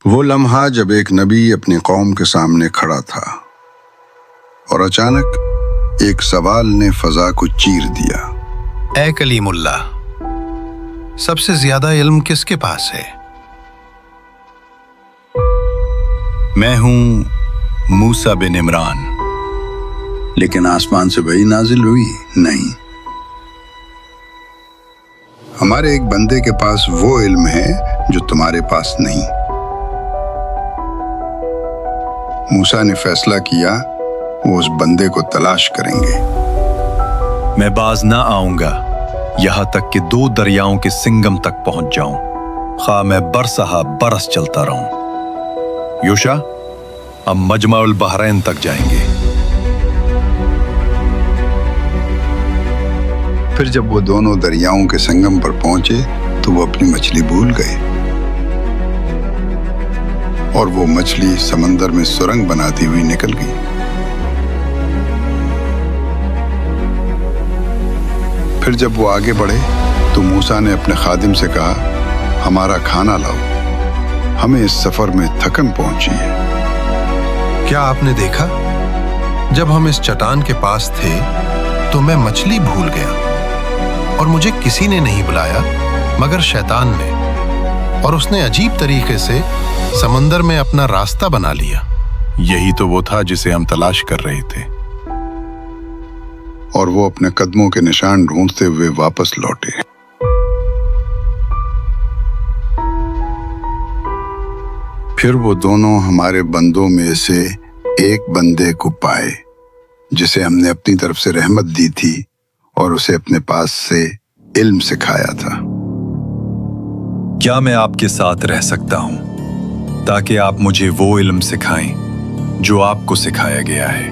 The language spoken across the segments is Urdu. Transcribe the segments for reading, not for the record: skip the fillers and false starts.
وہ لمحہ جب ایک نبی اپنی قوم کے سامنے کھڑا تھا اور اچانک ایک سوال نے فضا کو چیر دیا۔ اے کلیم اللہ، سب سے زیادہ علم کس کے پاس ہے؟ میں ہوں موسیٰ بن عمران۔ لیکن آسمان سے وحی نازل ہوئی نہیں۔ ہمارے ایک بندے کے پاس وہ علم ہے جو تمہارے پاس نہیں۔ موسیٰ نے فیصلہ کیا وہ اس بندے کو تلاش کریں گے۔ میں باز نہ آؤں گا یہاں تک کہ 2 دریاؤں کے سنگم تک پہنچ جاؤں، خواہ میں برسہا برس چلتا رہوں۔ یوشا، ہم مجمع البحرین تک جائیں گے۔ پھر جب وہ دونوں دریاؤں کے سنگم پر پہنچے تو وہ اپنی مچھلی بھول گئے، اور وہ مچھلی سمندر میں سرنگ بناتی ہوئی نکل گئی۔ پھر جب وہ آگے بڑھے تو موسیٰ نے اپنے خادم سے کہا، ہمارا کھانا لاؤ، ہمیں اس سفر میں تھکن پہنچی ہے۔ کیا آپ نے دیکھا؟ جب ہم اس چٹان کے پاس تھے تو میں مچھلی بھول گیا، اور مجھے کسی نے نہیں بلایا مگر شیطان نے، اور اس نے عجیب طریقے سے سمندر میں اپنا راستہ بنا لیا۔ یہی تو وہ تھا جسے ہم تلاش کر رہے تھے۔ اور وہ اپنے قدموں کے نشان ڈھونڈتے ہوئے واپس لوٹے۔ پھر وہ دونوں ہمارے بندوں میں سے ایک بندے کو پائے جسے ہم نے اپنی طرف سے رحمت دی تھی اور اسے اپنے پاس سے علم سکھایا تھا۔ کیا میں آپ کے ساتھ رہ سکتا ہوں تاکہ آپ مجھے وہ علم سکھائیں جو آپ کو سکھایا گیا ہے؟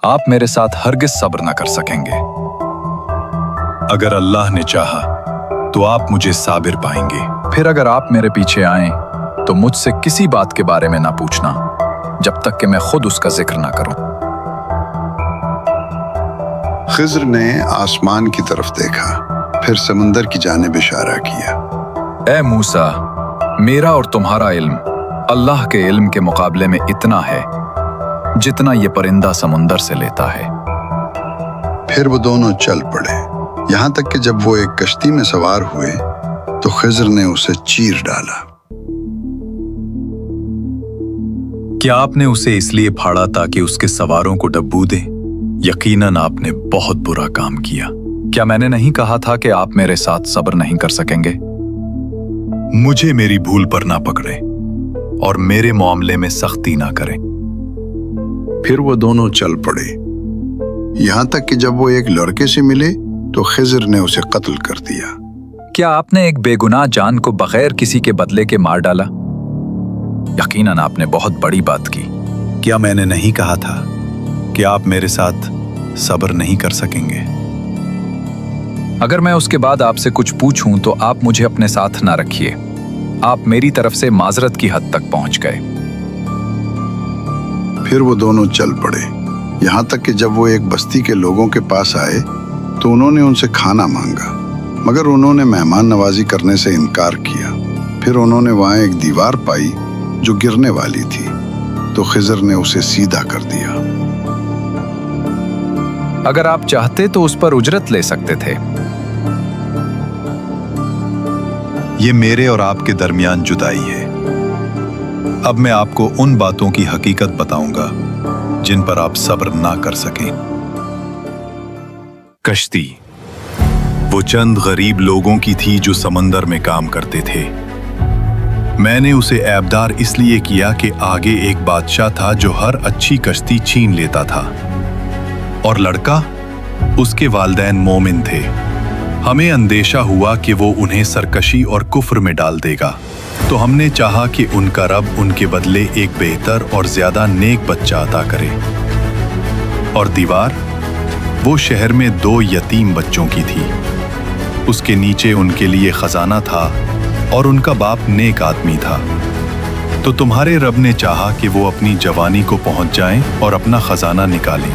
آپ میرے ساتھ ہرگز صبر نہ کر سکیں گے۔ اگر اللہ نے چاہا تو آپ مجھے صابر پائیں گے۔ پھر اگر آپ میرے پیچھے آئیں تو مجھ سے کسی بات کے بارے میں نہ پوچھنا جب تک کہ میں خود اس کا ذکر نہ کروں۔ خضر نے آسمان کی طرف دیکھا، پھر سمندر کی جانب اشارہ کیا۔ اے موسیٰ، میرا اور تمہارا علم اللہ کے علم کے مقابلے میں اتنا ہے جتنا یہ پرندہ سمندر سے لیتا ہے۔ پھر وہ دونوں چل پڑے، یہاں تک کہ جب وہ ایک کشتی میں سوار ہوئے تو خضر نے اسے چیر ڈالا۔ کیا آپ نے اسے اس لیے پھاڑا تاکہ اس کے سواروں کو ڈبو دیں؟ یقیناً آپ نے بہت برا کام کیا۔ کیا میں نے نہیں کہا تھا کہ آپ میرے ساتھ صبر نہیں کر سکیں گے؟ مجھے میری بھول پر نہ پکڑیں اور میرے معاملے میں سختی نہ کریں۔ پھر وہ دونوں چل پڑے، یہاں تک کہ جب وہ ایک لڑکے سے ملے تو خضر نے اسے قتل کر دیا۔ کیا آپ نے ایک بے گناہ جان کو بغیر کسی کے بدلے کے مار ڈالا؟ یقیناً آپ نے بہت بڑی بات کی۔ کیا میں نے نہیں کہا تھا کہ آپ میرے ساتھ صبر نہیں کر سکیں گے؟ اگر میں اس کے بعد آپ سے کچھ پوچھوں تو آپ مجھے اپنے ساتھ نہ رکھیے۔ آپ میری طرف سے معذرت کی حد تک پہنچ گئے۔ پھر وہ دونوں چل پڑے، یہاں تک کہ جب وہ ایک بستی کے لوگوں کے پاس آئے تو انہوں نے ان سے کھانا مانگا، مگر انہوں نے مہمان نوازی کرنے سے انکار کیا۔ پھر انہوں نے وہاں ایک دیوار پائی جو گرنے والی تھی، تو خضر نے اسے سیدھا کر دیا۔ اگر آپ چاہتے تو اس پر اجرت لے سکتے تھے۔ یہ میرے اور آپ کے درمیان جدائی ہے۔ اب میں آپ کو ان باتوں کی حقیقت بتاؤں گا جن پر آپ صبر نہ کر سکیں۔ کشتی وہ چند غریب لوگوں کی تھی جو سمندر میں کام کرتے تھے۔ میں نے اسے عیبدار اس لیے کیا کہ آگے ایک بادشاہ تھا جو ہر اچھی کشتی چھین لیتا تھا، اور لڑکا اس کے والدین مومن تھے۔ ہمیں اندیشہ ہوا کہ وہ انہیں سرکشی اور کفر میں ڈال دے گا، تو ہم نے چاہا کہ ان کا رب ان کے بدلے ایک بہتر اور زیادہ نیک بچہ عطا کرے۔ اور دیوار وہ شہر میں 2 یتیم بچوں کی تھی، اس کے نیچے ان کے لیے خزانہ تھا اور ان کا باپ نیک آدمی تھا۔ تو تمہارے رب نے چاہا کہ وہ اپنی جوانی کو پہنچ جائیں اور اپنا خزانہ نکالیں،